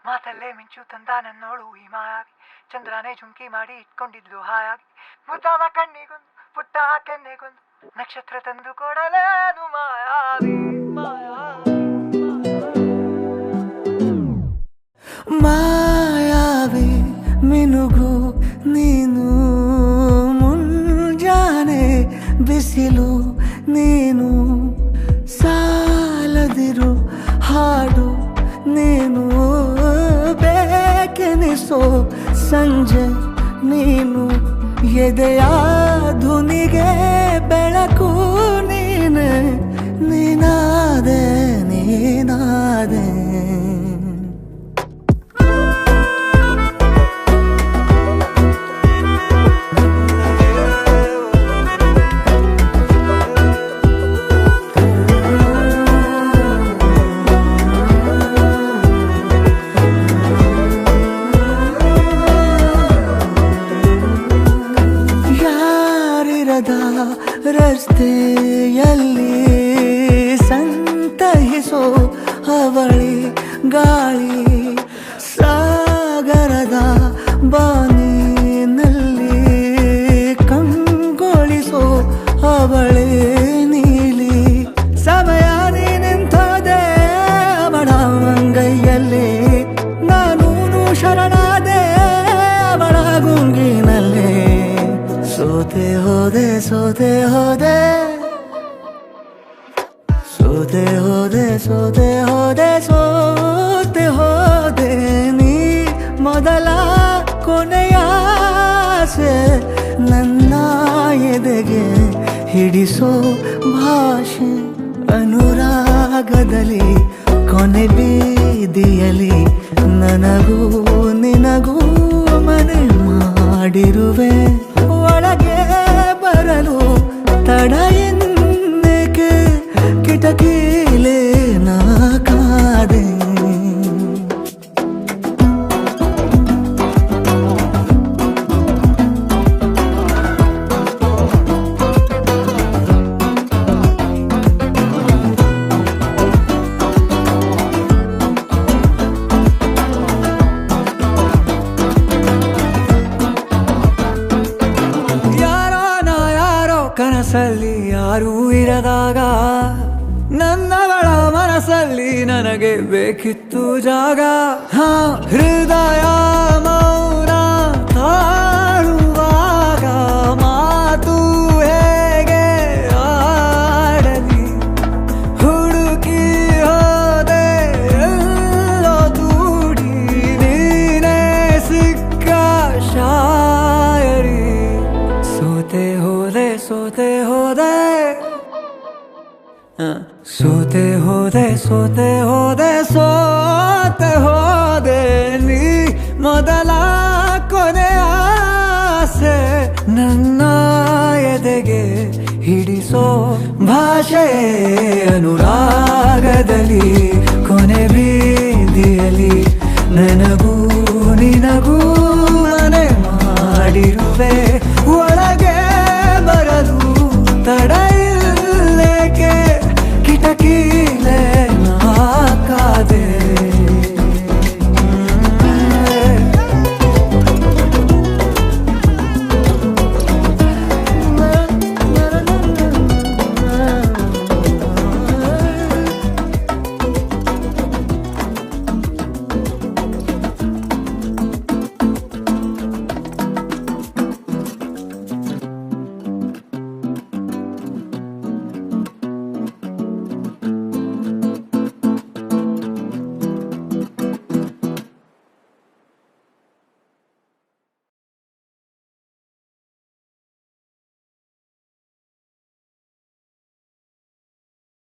ಮಾತಲ್ಲೇ ಮಿಂಚು ತಂದ ನನ್ನೋಳು ಈ ಮಾಯಾವಿ, ಚಂದ್ರನೇ ಜುಂಕಿ ಮಾಡಿ ಇಟ್ಕೊಂಡಿದ್ಲು ಹಾಯಾಗಿ, ಮುದ್ದಾದ ಕಣ್ಣಿಗೊಂದು ಪುಟ್ಟ ಕೆನ್ನೆಗೊಂದು ನಕ್ಷತ್ರ ತಂದು ಕೊಡಲೇನು ಮಾಯಾವಿ ಮಾಯಾವಿ ಮಿನುಗು ನೀನು, ಮುಂಜಾನೆ ಬಿಸಿಲು ನೀನು, ಸಾಲದಿರು ಹಾಡು ನೀನು, ಬೇಕೆನಿಸೋ ಸಂಜೆ ನೀನು, ಎದೆಯ ಧುನಿಗೆ ಬೆಳಕು ನೀನೆ, ನೀನಾದೆ ನೀನಾದೆ. ರಸ್ತೆಯಲ್ಲಿ ಸಂತಹಿಸೋ ಅವಳಿ ಗಾಳಿ, ಸಾಗರದ ಬಾನಿನಲ್ಲಿ ಕಂಗೊಳಿಸೋ ಅವಳೆ ನೀಲಿ, ಸಮಯ ನಿಂತೋದೆ ಅವಳ ಅಂಗೈಯಲ್ಲಿ, ನಾನು ಶರಣಾದೆ ಅವಳ ಗುಂಗಿನಲ್ಲಿ, ಸೋತೆ ಹೋದೆ ಸೋತೆ ಹೋದೆ ಸೋತೆ ಹೋದೆ ಸೋತೆ ಹೋದೆ ಸೋತೆ ಹೋದೆ, ನೀ ಮೊದಲ ಕೊನೆಯ ಆಸೆ, ನನ್ನ ಎದೆಗೆ ಹಿಡಿಸೋ ಭಾಷೆ, ಅನುರಾಗದಲ್ಲಿ ಕೊನೆ ಬೀದಿಯಲ್ಲಿ ನನಗೂ ನಿನಗೂ ಮನೆ ಮಾಡಿರುವೆ, ಒಳಗೆ ಬರಲು ತಡ ಎನ್ನಕ್ಕೆ ಕಿಟಕಿಲೇ ನಾ ಕಾದೆ. ಕನಸಲ್ಲಿ ಯಾರೂ ಇರದಾಗ ನನ್ನವಳ ಮನಸ್ಸಲ್ಲಿ ನನಗೆ ಬೇಕಿತ್ತು ಜಾಗ, ಹೃದಯ ಮೌನ ತಾಳುವಾಗ ಮಾತು ಹೇಗೆ ಆಡಲಿ, ಹುಡುಕಿ ಹೋದೆ ಎಲ್ಲೋ ದೂಡಿ ನೀನೇ ಸಿಕ್ಕ ಶಾಯರಿ, ಸೋತೆ ಹೋದೆ ಸೋತೆ ಹೋದೆ ಸೋತೆ ಹೋದೆ ಸೋತೆ ಹೋದೆ ಸೋತೆ ಹೋದೆ, ನೀ ಮೊದಲ ಕೊನೆ ಆಸೆ, ನನ್ನ ಎದೆಗೆ ಹಿಡಿಸೋ ಭಾಷೆ, ಅನುರಾಗದಲ್ಲಿ ಕೊನೆ